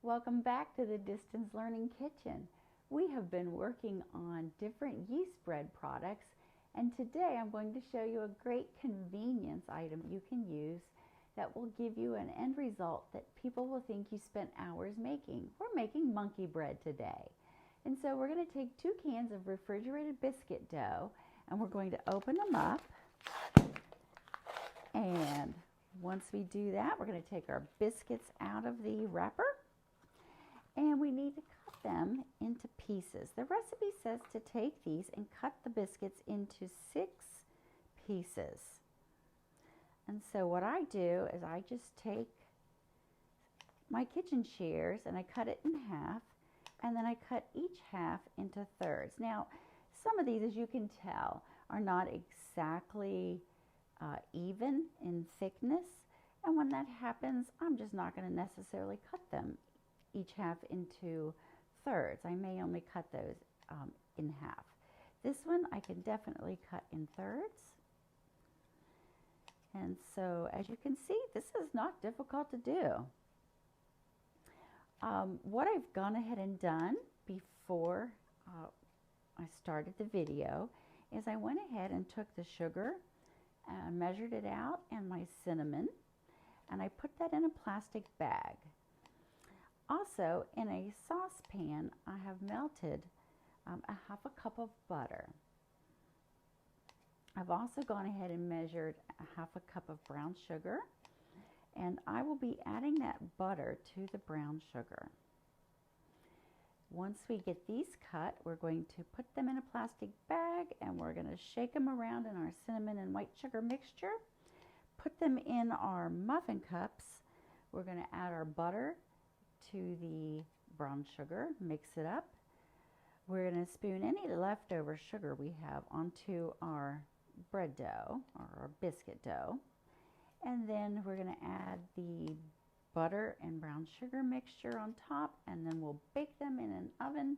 Welcome back to the Distance Learning Kitchen. We have been working on different yeast bread products, and today I'm going to show you a great convenience item you can use that will give you an end result that people will think you spent hours making. We're making monkey bread today. And so we're going to take 2 cans of refrigerated biscuit dough, and we're going to open them up. And once we do that, we're going to take our biscuits out of the wrapper. And we need to cut them into pieces. The recipe says to take these and cut the biscuits into 6 pieces. And so what I do is I just take my kitchen shears and I cut it in half, and then I cut each half into thirds. Now, some of these, as you can tell, are not exactly even in thickness, and when that happens, I'm just not going to necessarily cut them each half into thirds. I may only cut those in half. This one I can definitely cut in thirds. And so as you can see, this is not difficult to do. What I've gone ahead and done before I started the video is I went ahead and took the sugar and measured it out and my cinnamon, and I put that in a plastic bag. Also, in a saucepan, I have melted a half a cup of butter. I've also gone ahead and measured a half a cup of brown sugar, and I will be adding that butter to the brown sugar. Once we get these cut, we're going to put them in a plastic bag, and we're going to shake them around in our cinnamon and white sugar mixture. Put them in our muffin cups. We're going to add our butter to the brown sugar, mix it up. We're going to spoon any leftover sugar we have onto our bread dough or our biscuit dough, and then we're going to add the butter and brown sugar mixture on top, and then we'll bake them in an oven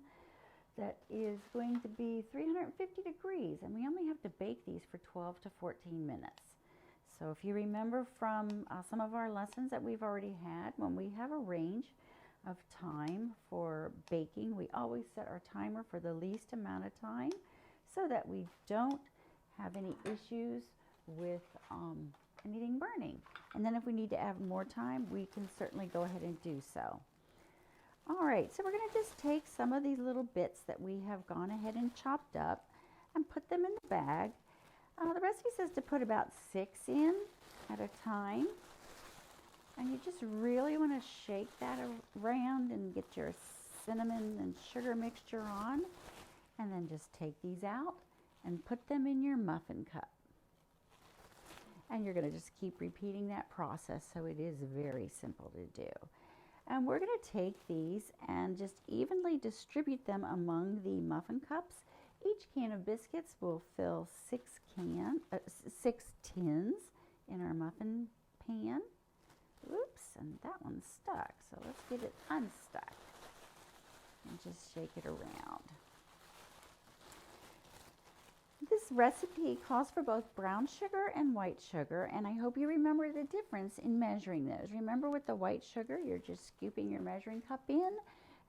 that is going to be 350 degrees, and we only have to bake these for 12 to 14 minutes. So if you remember from some of our lessons that we've already had, when we have a range of time for baking, we always set our timer for the least amount of time so that we don't have any issues with anything burning. And then if we need to add more time, we can certainly go ahead and do so. All right, so we're going to just take some of these little bits that we have gone ahead and chopped up and put them in the bag. The recipe says to put about 6 in at a time. And you just really want to shake that around and get your cinnamon and sugar mixture on. And then just take these out and put them in your muffin cup. And you're going to just keep repeating that process, so it is very simple to do. And we're going to take these and just evenly distribute them among the muffin cups. Each can of biscuits will fill 6 tins in our muffin pan. Oops, and that one's stuck, so let's get it unstuck and just shake it around. This recipe calls for both brown sugar and white sugar, and I hope you remember the difference in measuring those. Remember, with the white sugar, you're just scooping your measuring cup in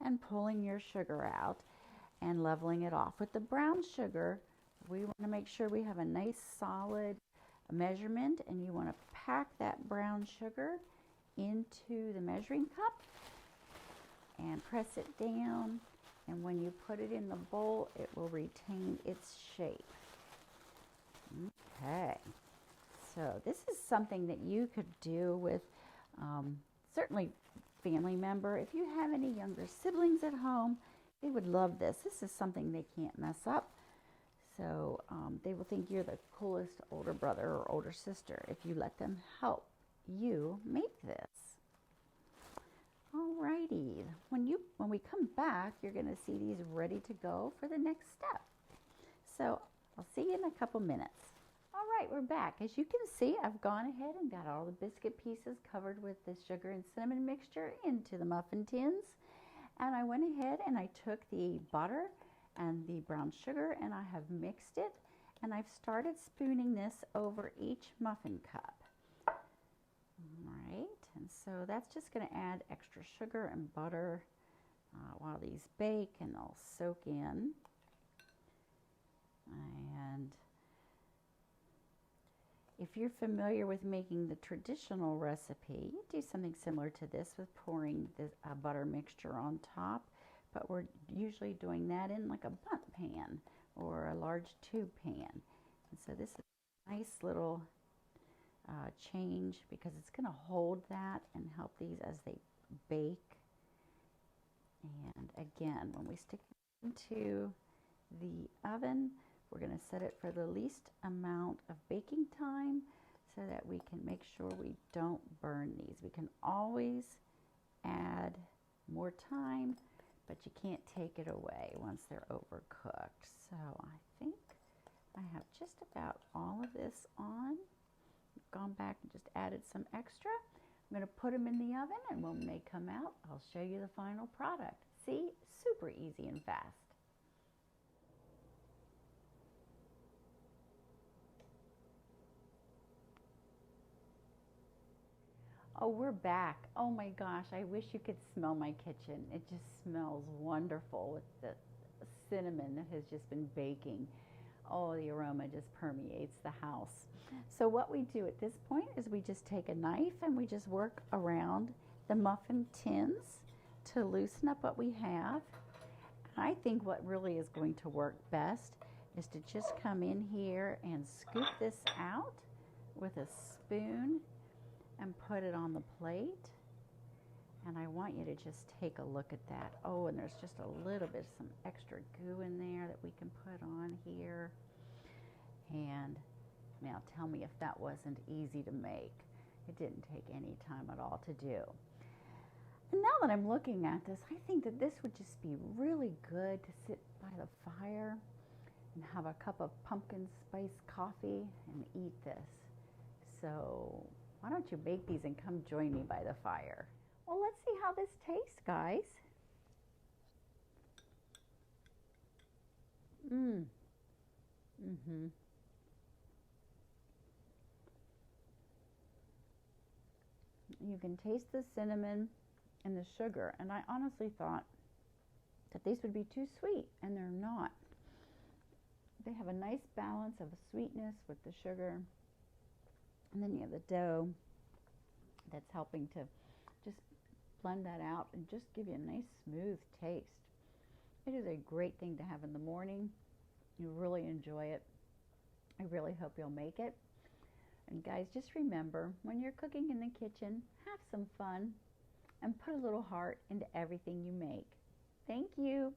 and pulling your sugar out and leveling it off. With the brown sugar, we want to make sure we have a nice solid measurement, and you want to pack that brown sugar into the measuring cup and press it down, and when you put it in the bowl, it will retain its shape. Okay, so this is something that you could do with certainly family member. If you have any younger siblings at home, they would love this. This is something they can't mess up, so they will think you're the coolest older brother or older sister if you let them help you make this. Alrighty, when we come back, you're going to see these ready to go for the next step. So I'll see you in a couple minutes. All right, we're back. As you can see, I've gone ahead and got all the biscuit pieces covered with the sugar and cinnamon mixture into the muffin tins. And I went ahead and I took the butter and the brown sugar and I have mixed it, and I've started spooning this over each muffin cup. All right, and And so that's just going to add extra sugar and butter while these bake, and they'll soak in. And if you're familiar with making the traditional recipe, you do something similar to this with pouring the butter mixture on top, but we're usually doing that in like a bundt pan or a large tube pan. And so this is a nice little change because it's going to hold that and help these as they bake. And again, when we stick it into the oven, we're going to set it for the least amount of baking time so that we can make sure we don't burn these. We can always add more time, but you can't take it away once they're overcooked. So I think I have just about all of this on. I've gone back and just added some extra. I'm going to put them in the oven, and when they come out, I'll show you the final product. See, super easy and fast. Oh, we're back. Oh my gosh, I wish you could smell my kitchen. It just smells wonderful with the cinnamon that has just been baking. Oh, the aroma just permeates the house. So what we do at this point is we just take a knife and we just work around the muffin tins to loosen up what we have. And I think what really is going to work best is to just come in here and scoop this out with a spoon and put it on the plate. And I want you to just take a look at that. Oh, and there's just a little bit, some extra goo in there that we can put on here. And now tell me if that wasn't easy to make. It didn't take any time at all to do. And now that I'm looking at this, I think that this would just be really good to sit by the fire and have a cup of pumpkin spice coffee and eat this. So why don't you bake these and come join me by the fire? Well, let's see how this tastes, guys. You can taste the cinnamon and the sugar, and I honestly thought that these would be too sweet, and they're not. They have a nice balance of sweetness with the sugar, and then you have the dough that's helping to just blend that out and just give you a nice smooth taste. It is a great thing to have in the morning. You really enjoy it. I really hope you'll make it. And guys, just remember, when you're cooking in the kitchen, have some fun and put a little heart into everything you make. Thank you.